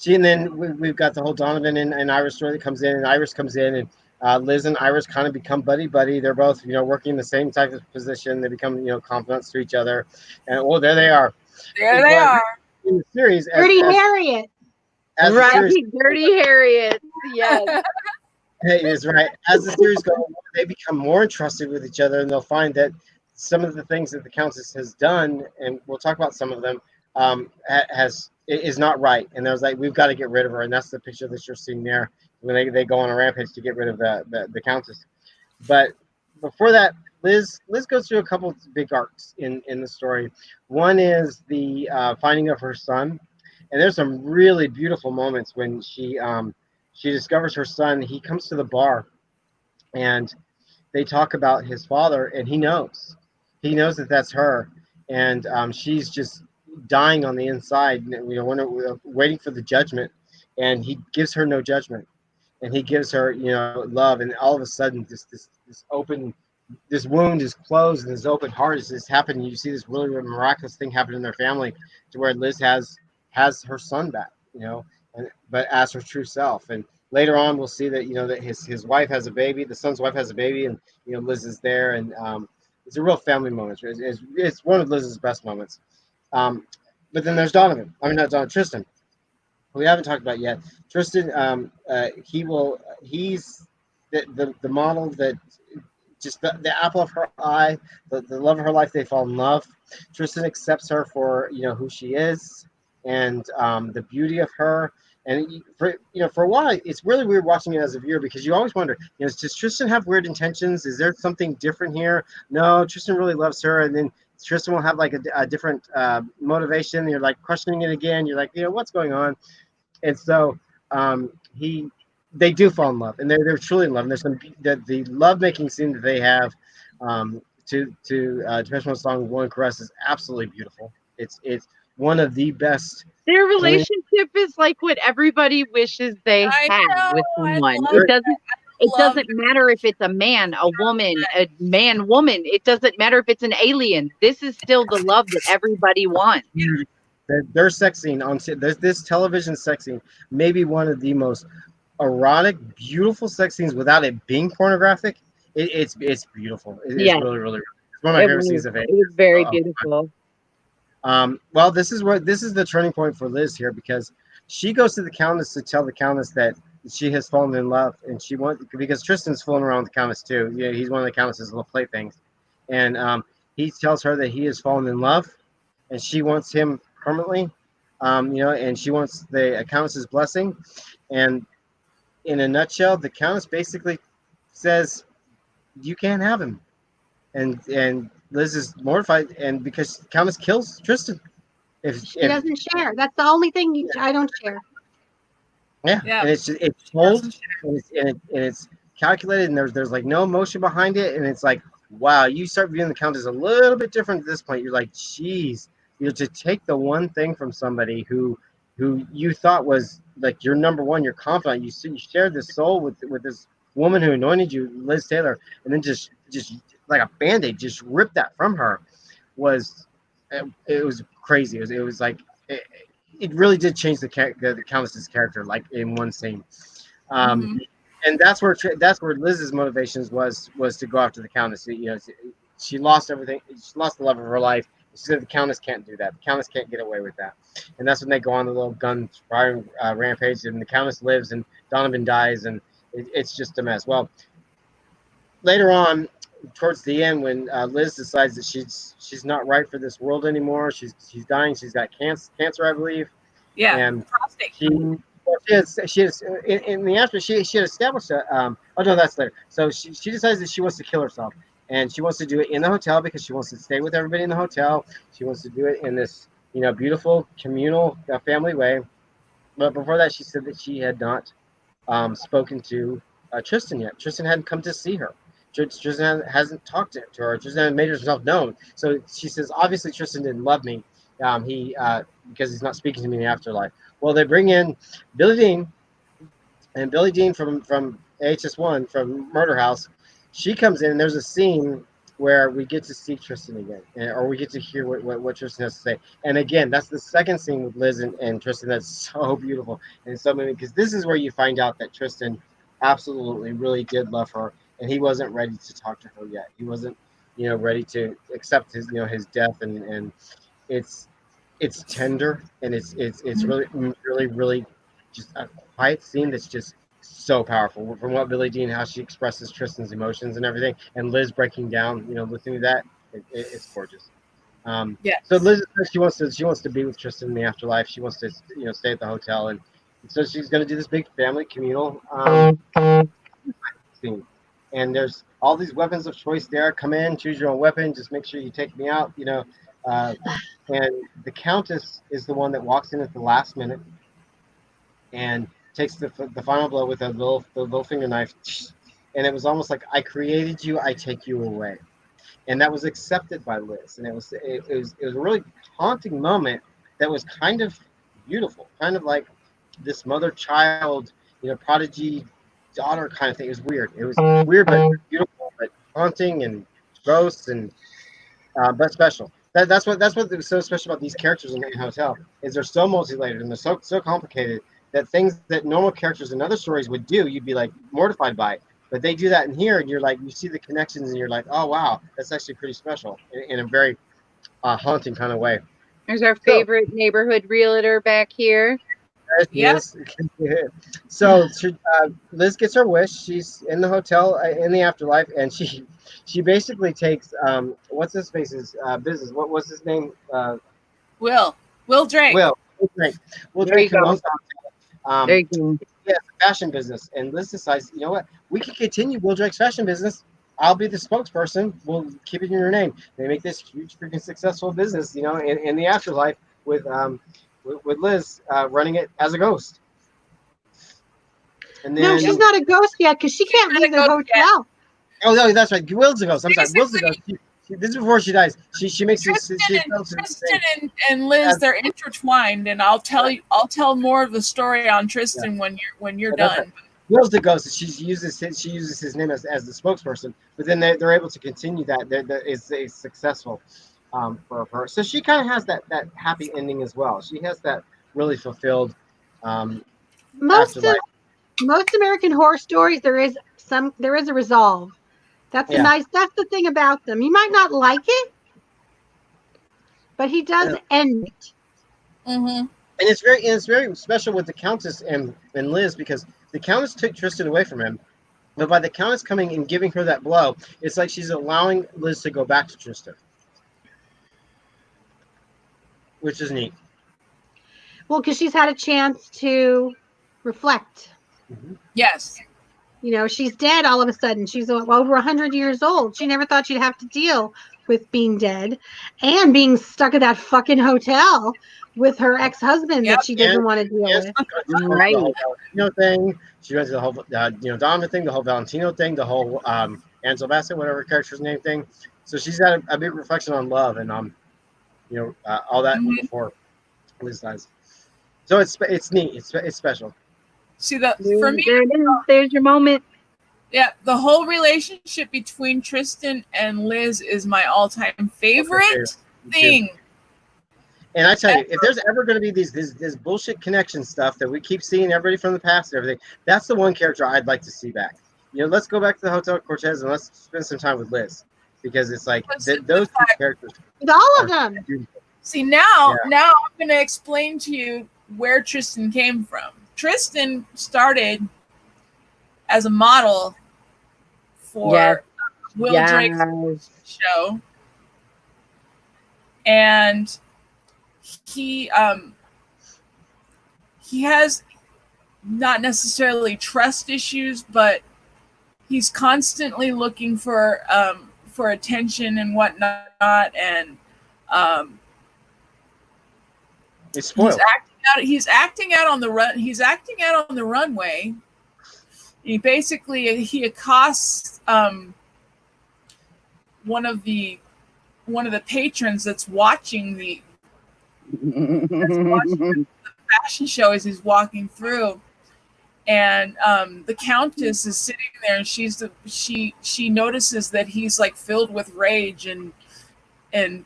then we've got the whole Donovan and Iris story that comes in, and Iris comes in, and Liz and Iris kind of become buddy. They're both working in the same type of position. They become confidants to each other, and there they are. There they are. in the series, Dirty Harriet. as the Right, series Dirty Harriet. Yes. is right. As the series goes on, they become more entrusted with each other, and they'll find that some of the things that the Countess has done, and we'll talk about some of them, is not right. And there's like, we've got to get rid of her, and that's the picture that you're seeing there when they go on a rampage to get rid of the Countess. But before that, Liz goes through a couple of big arcs in the story. One is the finding of her son, and there's some really beautiful moments when she discovers her son. He comes to the bar, and they talk about his father, and he knows that that's her, and she's just dying on the inside, waiting for the judgment, and he gives her no judgment, and he gives her love, and all of a sudden this wound is closed, and this open heart is just happening. You see this really miraculous thing happen in their family, to where Liz has her son back, but as her true self. And later on, we'll see that that his wife has a baby, the son's wife has a baby, and Liz is there, and it's a real family moment. It's one of Liz's best moments. But then there's Donovan. I mean, not Donovan, Tristan. We haven't talked about yet. Tristan, he's the model that just the apple of her eye, the love of her life. They fall in love. Tristan accepts her for who she is, and the beauty of her. And for a while, it's really weird watching it as a viewer, because you always wonder, does Tristan have weird intentions? Is there something different here? No, Tristan really loves her, and then Tristan will have like a different motivation. You're like questioning it again. You're like, what's going on? And so they do fall in love, and they're truly in love. And there's some the love making scene that they have to Depeche Mode song "One Caress" is absolutely beautiful. It's one of the best. Their relationship is like what everybody wishes they had with someone. It doesn't matter if it's a man, a woman, a man, woman. It doesn't matter if it's an alien. This is still the love that everybody wants. Their sex scene this television sex scene may be one of the most erotic, beautiful sex scenes without it being pornographic. It's beautiful. It's really, really. It's one of my favorite scenes of it. It was very beautiful. Well, this is the turning point for Liz here, because she goes to the Countess to tell the Countess that she has fallen in love, and because Tristan's fooling around with the Countess too. Yeah, he's one of the Countess's little playthings, and he tells her that he has fallen in love, and she wants him permanently, and she wants the Countess's blessing. And in a nutshell, the Countess basically says, "You can't have him," and Liz is mortified, and because Countess kills Tristan. She doesn't share. That's the only thing I don't share. Yeah, and it's told, and it's calculated, and there's like no emotion behind it, and it's like, wow, you start viewing the Countess a little bit different at this point. You're like, geez, to take the one thing from somebody who you thought was like your number one, your confidant, you shared this soul with this woman who anointed you, Liz Taylor, and then just like a band-aid, just rip that from her, it was crazy. It was like it really did change the Countess's character, like in one scene. And that's where Liz's motivations was to go after the Countess. She lost everything. She lost the love of her life. She said the Countess can't do that. The Countess can't get away with that. And that's when they go on the little gun firing rampage, and the Countess lives, and Donovan dies, and it's just a mess. Well, later on, towards the end, when Liz decides that she's not right for this world anymore, she's dying. She's got cancer, I believe. Yeah, and prostate. She has in the after she had established oh no, that's later. So she decides that she wants to kill herself, and she wants to do it in the hotel because she wants to stay with everybody in the hotel. She wants to do it in this beautiful communal family way. But before that, she said that she had not spoken to Tristan yet. Tristan hadn't come to see her. Tristan hasn't talked to her. Tristan hadn't made herself known. So she says, obviously Tristan didn't love me. Because he's not speaking to me in the afterlife. Well, they bring in Billie Dean, and Billie Dean from AHS 1 from Murder House. She comes in, and there's a scene where we get to see Tristan again, or we get to hear what Tristan has to say. And again, that's the second scene with Liz and Tristan that's so beautiful and so many, because this is where you find out that Tristan absolutely really did love her, and he wasn't ready to talk to her yet. He wasn't ready to accept his his death, and it's it's tender, and it's really really really just a quiet scene that's just so powerful. From what Billie Dean, how she expresses Tristan's emotions and everything, and Liz breaking down, listening to that, it's gorgeous. Yes. So Liz, she wants to be with Tristan in the afterlife. She wants to stay at the hotel, and so she's going to do this big family communal scene. And there's all these weapons of choice there. Come in, choose your own weapon. Just make sure you take me out. And the Countess is the one that walks in at the last minute and takes the final blow with the little finger knife. And it was almost like, I created you, I take you away. And that was accepted by Liz, and it was a really haunting moment that was kind of beautiful, kind of like this mother-child, prodigy daughter kind of thing. It was weird. It was weird, but beautiful, but haunting and gross, and but special. That's what was so special about these characters in Hotel, is they're so multi-layered and they're so complicated that things that normal characters in other stories would do, you'd be like mortified by. But they do that in here, and you're like, you see the connections, and you're like, oh wow, that's actually pretty special in a very haunting kind of way. There's our favorite neighborhood realtor back here. Yes. So Liz gets her wish. She's in the hotel in the afterlife, and she basically takes what's his face's business. What's his name? Will Drake. Will Drake. There you go. Yeah, fashion business. And Liz decides, you know what? We can continue Will Drake's fashion business. I'll be the spokesperson. We'll keep it in your name. They make this huge, freaking successful business, in the afterlife with Liz running it as a ghost. And then, no, she's not a ghost yet because she can't leave the hotel. Oh no, that's right. Will's a ghost. I'm sorry. Will's a ghost. This is before she dies. She makes Tristan and Liz, they're intertwined, and I'll tell more of the story on Tristan when you're done. Right. Will's the ghost. She uses his name as the spokesperson, but then they're able to continue that. It's successful for her. So she kind of has that happy ending as well. She has that really fulfilled. Most American Horror Stories, there is a resolve. That's that's the thing about them. You might not like it, but he does end it. Mm-hmm. And it's very special with the Countess and Liz, because the Countess took Tristan away from him, but by the Countess coming and giving her that blow, it's like she's allowing Liz to go back to Tristan, which is neat. Well, because she's had a chance to reflect. Mm-hmm. Yes. She's dead all of a sudden. She's over 100 years old. She never thought she'd have to deal with being dead and being stuck at that fucking hotel with her ex-husband that she doesn't want to deal with. Right. The whole thing. She went to the whole Donovan thing, the whole Valentino thing, the whole Ansel Bassett, whatever character's name thing. So she's got a big reflection on love and all that before Liz dies. So it's neat. It's special. See, for me, there's your moment. Yeah, the whole relationship between Tristan and Liz is my all-time favorite thing. And I tell you, if there's ever going to be this bullshit connection stuff that we keep seeing everybody from the past and everything, that's the one character I'd like to see back. Let's go back to the Hotel Cortez and let's spend some time with Liz, because it's like those two characters. With all of them. Beautiful. See, now I'm going to explain to you where Tristan came from. Tristan started as a model for Will Drake's show, and he has not necessarily trust issues, but he's constantly looking for attention and whatnot, and he's spoiled. He's acting out on the run. He's acting out on the runway. He accosts one of the patrons that's watching the fashion show as he's walking through, and the Countess is sitting there, and she notices that he's like filled with rage, and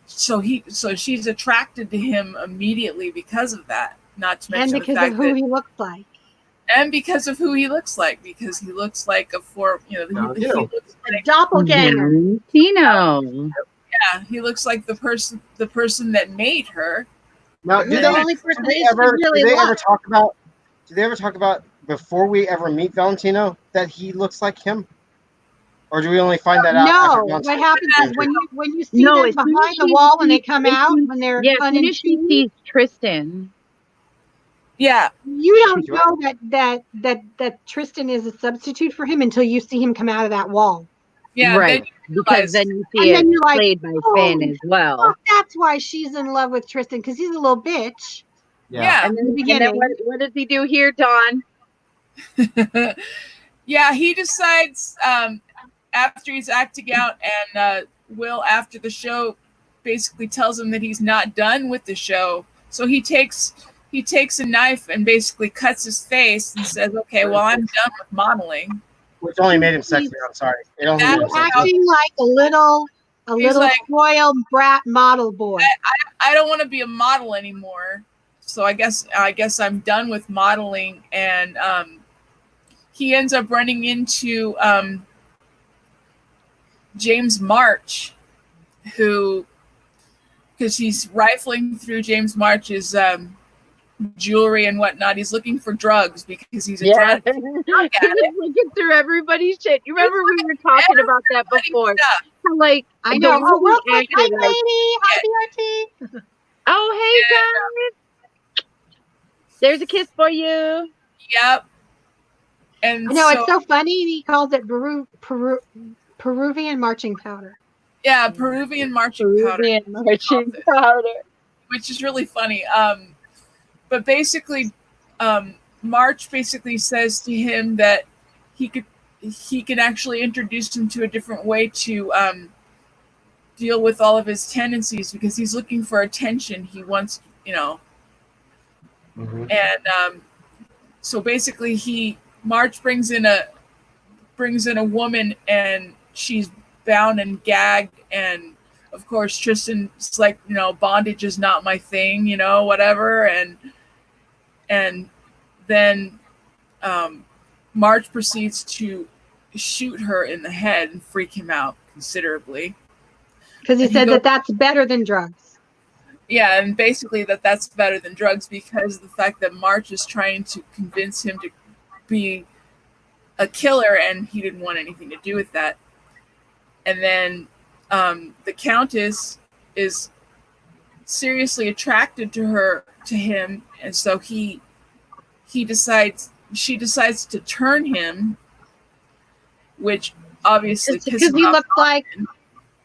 so she's attracted to him immediately because of that. Not to mention because of who he looks like. And because of who he looks like, because he looks like he looks like doppelganger. Tino. Yeah, he looks like the person that made her, Now, Who's the only person that she really do they ever loves. talk about? Do they ever talk about before we ever meet Valentino that he looks like him, or do we only find that out after No, Valentino? what happens is when you see No, them as soon as behind the she wall when they sees- come as out, soon- when they're yeah, as soon in as she tune, sees Tristan, Yeah, you don't She's right. know that Tristan is a substitute for him until you see him come out of that wall. yeah. right? Then you Because realize, then you see And it then you're like, played by Finn oh, as well. oh, that's why she's in love with Tristan, because he's a little bitch. yeah. And in the then beginning. what does he do here, Dawn? Yeah, he decides after he's acting out, and Will, after the show, basically tells him that he's not done with the show. So he takes a knife and basically cuts his face and says, "Okay, well, I'm done with modeling." Which only made him sexier. I'm sorry. It only made him That's sexier. Acting like a little like- spoiled brat model boy. I don't want to be a model anymore. So I guess I'm done with modeling, and he ends up running into James March, who, because he's rifling through James March's jewelry and whatnot. He's looking for drugs because he's a drug He's looking through everybody's shit. You remember we were talking about that before? stuff. How, like, I the know. way Oh, real he quick. Hi, acted, like, Katie. Hi, BRT. oh, hey, guys. There's a kiss for you. Yep. And I know, it's so funny. He calls it Peruvian marching powder. yeah, Peruvian marching powder. Peruvian marching powder. Which is really funny. But basically, March basically says to him that he can actually introduce him to a different way to deal with all of his tendencies, because he's looking for attention. He wants, Mm-hmm. and so basically March brings in a woman, and she's bound and gagged, and of course Tristan's like, bondage is not my thing, whatever, and then March proceeds to shoot her in the head and freak him out considerably. Because he And said goes- that that's better than drugs. Yeah, and basically that's better than drugs, because of the fact that March is trying to convince him to be a killer, and he didn't want anything to do with that. And then the Countess is seriously attracted to him, and so she decides to turn him, which obviously It's because pisses he off looks like. Donovan.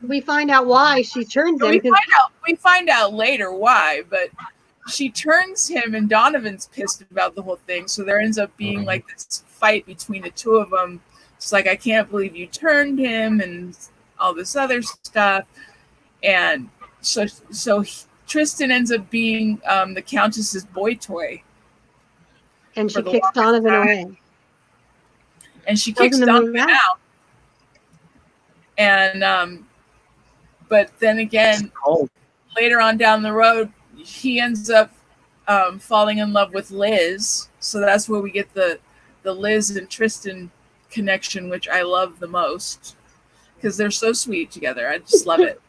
We find out why she turns him. We find out later why, but she turns him, and Donovan's pissed about the whole thing. So there ends up being like this fight between the two of them. It's like, I can't believe you turned him, and all this other stuff. And so Tristan ends up being the Countess's boy toy, And she for the kicks longest Donovan time. away. and she kicks Doesn't move Donovan out. out. And but then again, Cold. later on down the road, he ends up falling in love with Liz. So that's where we get the Liz and Tristan connection, which I love the most, because they're so sweet together. I just love it.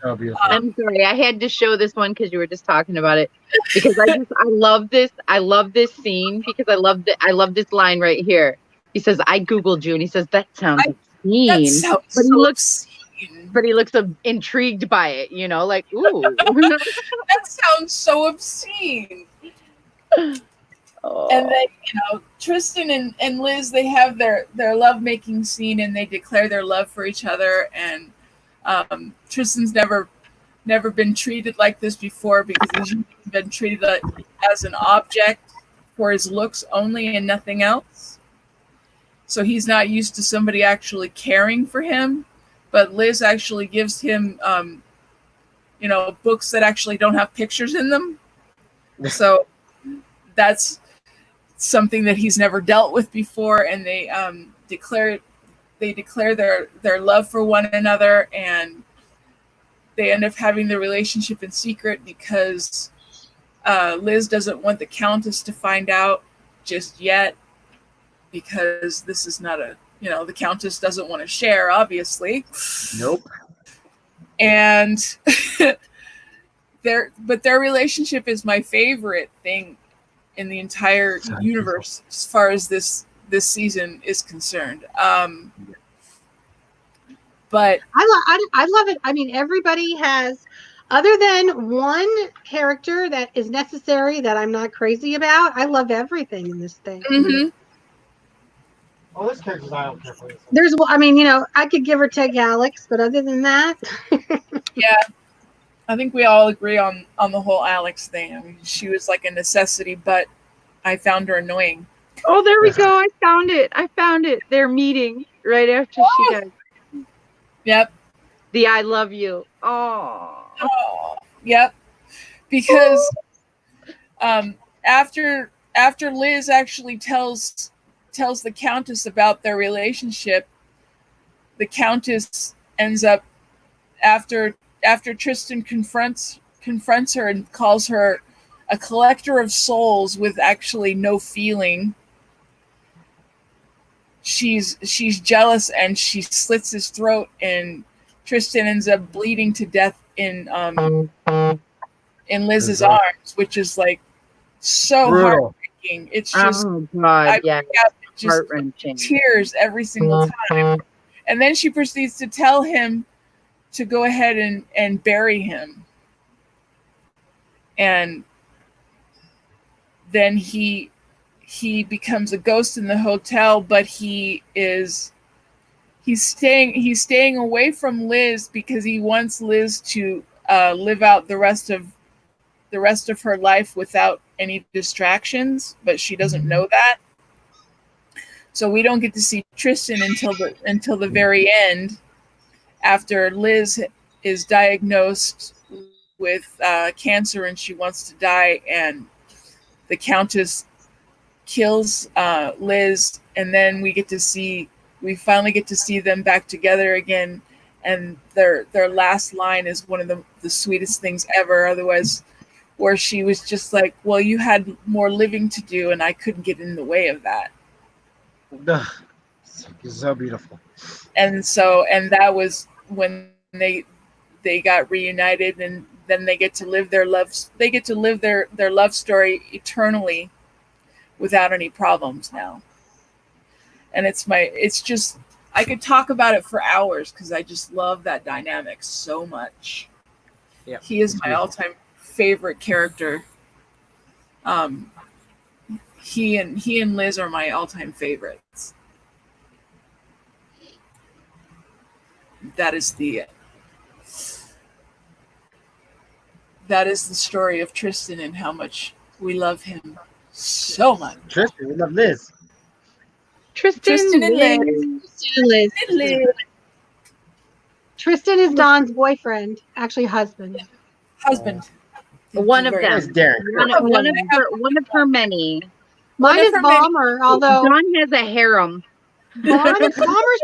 So beautiful. I'm sorry, I had to show this one because you were just talking about it. Because I love this. I love this scene because I love this line right here. He says, "I googled you," and he says, "That sounds obscene." That sounds But he so looks- obscene. But he looks intrigued by it, like, ooh. That sounds so obscene. Oh. And then, Tristan and Liz, they have their lovemaking scene, and they declare their love for each other. And Tristan's never been treated like this before, because he's been treated as an object for his looks only and nothing else. So he's not used to somebody actually caring for him. But Liz actually gives him, books that actually don't have pictures in them. So that's something that he's never dealt with before, and they declare their love for one another, and they end up having the relationship in secret because Liz doesn't want the Countess to find out just yet, because this is not the Countess doesn't want to share, obviously. Nope. And their relationship is my favorite thing in the entire universe as far as this season is concerned. But I love it. I mean, everybody has, other than one character that is necessary that I'm not crazy about. I love everything in this thing. mm-hmm. Oh, this character's I don't care for this. There's, I mean, I could give or take Alex, but other than that, Yeah, I think we all agree on the whole Alex thing. I mean, she was like a necessity, but I found her annoying. Oh, there we go. I found it. They're meeting right after she died. Yep. The I love you. Oh. Yep. Because after Liz actually tells the Countess about their relationship, the Countess ends up after Tristan confronts her and calls her a collector of souls with actually no feeling. She's jealous and she slits his throat, and Tristan ends up bleeding to death in Liz's arms, which is like so heartbreaking. It's just heart-wrenching. Tears every single time. And then she proceeds to tell him to go ahead and bury him. And then he becomes a ghost in the hotel, but he's staying away from Liz because he wants Liz to live out the rest of her life without any distractions, but she doesn't know that. So we don't get to see Tristan until the very end, after Liz is diagnosed with cancer and she wants to die, and the Countess kills Liz, and then we finally get to see them back together again, and their last line is one of the sweetest things ever. Otherwise, where she was just like, well, you had more living to do and I couldn't get in the way of that. So beautiful. And that was when they got reunited, and then they get to live their love story eternally without any problems now. And it's just, I could talk about it for hours because I just love that dynamic so much. Yeah, he is my all-time favorite character. He and Liz are my all-time favorites. That is the story of Tristan and how much we love him so much. Tristan, we love Liz. Tristan and Liz. Tristan is Don's boyfriend, actually husband. One of them. One of her many. Mine is Balmer, although Don has a harem. Balmer's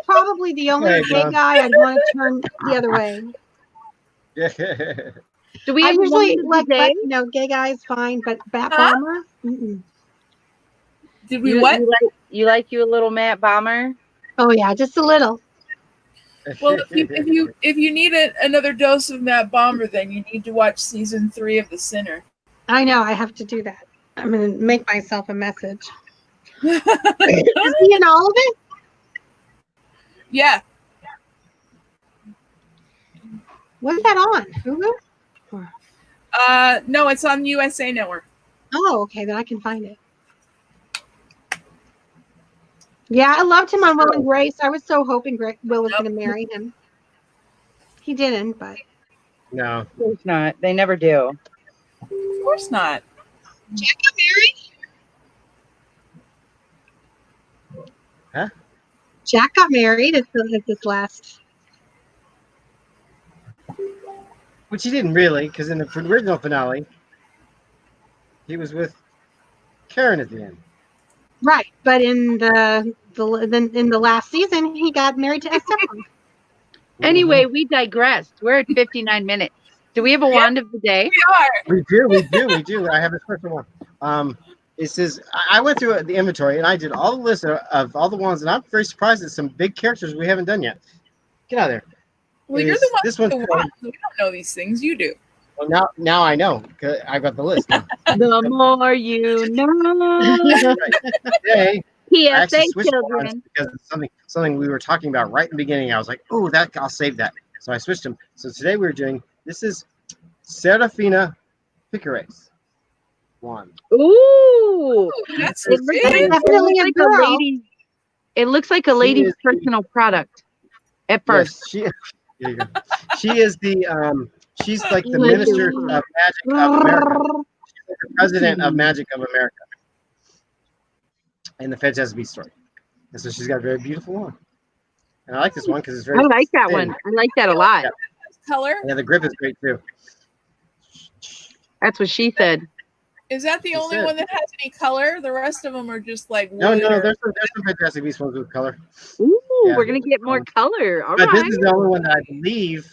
probably the only gay guy I'd want to turn the other way. Do we I have usually like gay guys fine, but Balmer? Mm-mm. Did we what? You like a little Matt Bomber? Oh yeah, just a little. Well, if you need another dose of Matt Bomber, then you need to watch season 3 of The Sinner. I know, I have to do that. I'm going to make myself a message. Is he in all of it? Yeah. What's that on? Hulu? No, it's on USA Network. Oh, okay, then I can find it. Yeah, I loved him on Will and Grace. I was so hoping Will was going to marry him. He didn't, but no, of course not. They never do. Of course not. Jack got married. Huh? Jack got married at this last. Which he didn't really, because in the original finale, he was with Karen at the end. Right, but in the last season, he got married to Estefan. Anyway, we digressed. We're at 59 minutes. Do we have a wand of the day? We are. We do. I have a special one. It says, I went through the inventory and I did all the list of all the wands, and I'm very surprised at some big characters we haven't done yet. Get out of there. Well, you're the one this one. We don't know these things. You do. Well, now I know. 'Cause I got the list now. The more you know. Today, I PSA, actually switched ones children. because it's something we were talking about right in the beginning. I was like, oh, that I'll save that. So I switched them. So today we're doing this is Serafina Picares. One. Ooh, That's it looks, big. Definitely a like girl. a lady. It looks like a She lady's is- personal product at first. Yes, she. There you go. She is the She's like the Lady. minister of magic of America. She's like the president of magic of America. In the Fantastic Beasts story, and so she's got a very beautiful one. And I like this one because it's very. I like that thin. one. I like that a lot. Yeah. Color? Yeah, the grip is great too. That's what she said. Is that the She only said. one that has any color? The rest of them are just like wood. No, or- there's some Fantastic Beasts ones with color. Ooh, Yeah. we're gonna get more color. All But right. this is the only one that I believe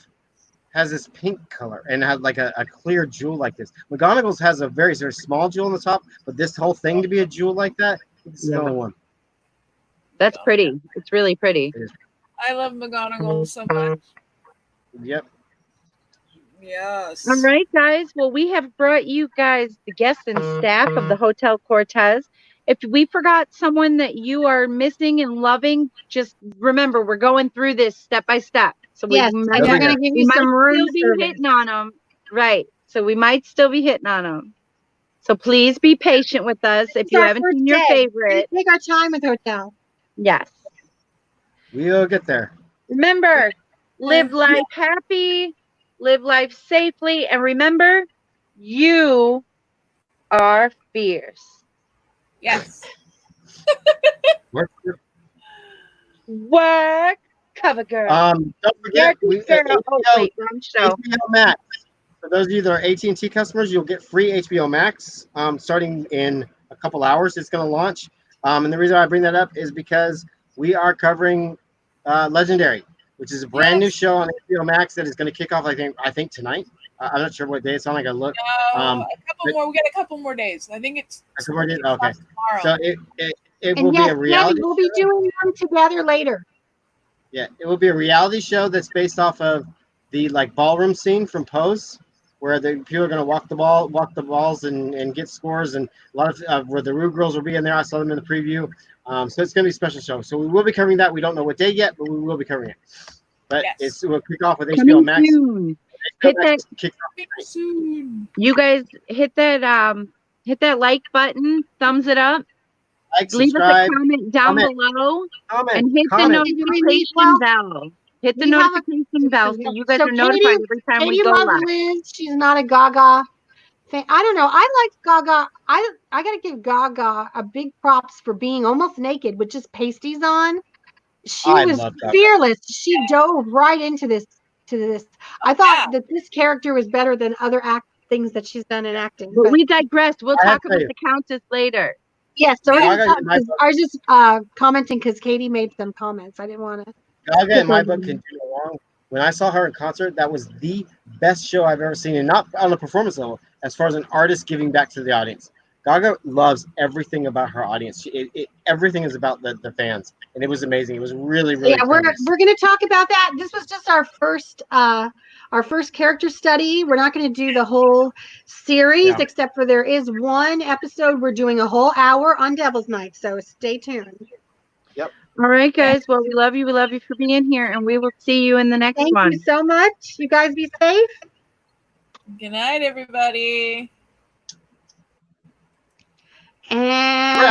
has this pink color and has like a clear jewel like this. McGonagall's has a very small jewel on the top, but this whole thing to be a jewel like that, this is the only one. That's pretty. It's really pretty. I love McGonagall so much. Yep. Yes. All right, guys. Well, we have brought you guys the guests and staff of the Hotel Cortez. If we forgot someone that you are missing and loving, just remember we're going through this step by step. So Yes, and They'll we're be going to give you might some room still be service. hitting on them. Right. So we might still be hitting on them. So please be patient with us if It's you our haven't first seen your day. favorite. Take our time with Hotel. Yes. We'll get there. Remember, live life happy, live life safely, and remember, you are fierce. Yes. Work. Work, cover girl. Don't forget, Work, girl. Oh, wait, wrong show. HBO Max. For those of you that are AT&T customers, you'll get free HBO Max starting in a couple hours. It's going to launch. And the reason I bring that up is because we are covering Legendary, which is a brand new show on HBO Max that is going to kick off, I think tonight. I'm not sure what day it's on. I got to look. No, Um, a couple more. We got a couple more days. I think it's A couple more days? it's Okay. tomorrow. So it will And be yes, a reality. Candy, we'll be doing them together later. Yeah, it will be a reality show that's based off of the ballroom scene from Pose, where the people are going to walk the balls and get scores, and a lot of where the Rue girls will be in there. I saw them in the preview. So it's going to be a special show. So we will be covering that. We don't know what day yet, but we will be covering it. But Yes. we'll kick off with HBO Coming Max. soon. HBO Hit Max that. kicks off tonight. Soon. You guys hit that like button, thumbs it up, Like, leave us a subscribe, comment down comment, below, comment, and hit the comment. notification bell. Hit the we have a- notification bell so you guys So are notified Katie- every time we Katie go loves live. Liz. She's not a Gaga fan. I don't know. I liked Gaga. I got to give Gaga a big props for being almost naked with just pasties on. She I was love Gaga. fearless. She dove right into this. I thought that this character was better than other things that she's done in acting. But But we digressed. We'll I have talk to about tell the Countess later. yes, so Gaga in my I was just commenting because Katie made some comments. I didn't want to. Gaga in my book can do no wrong. When I saw her in concert, that was the best show I've ever seen, and not on a performance level, as far as an artist giving back to the audience. Gaga loves everything about her audience. Everything is about the fans, and it was amazing. It was really, really. Yeah, we're fun. going to talk about that. This was just our first character study. We're not going to do the whole series, Yeah. except for there is one episode we're doing a whole hour on Devil's Night. So stay tuned. All right, guys. Well, we love you. We love you for being here, and we will see you in the next Thank one. you so much. You guys be safe. Good night, everybody. And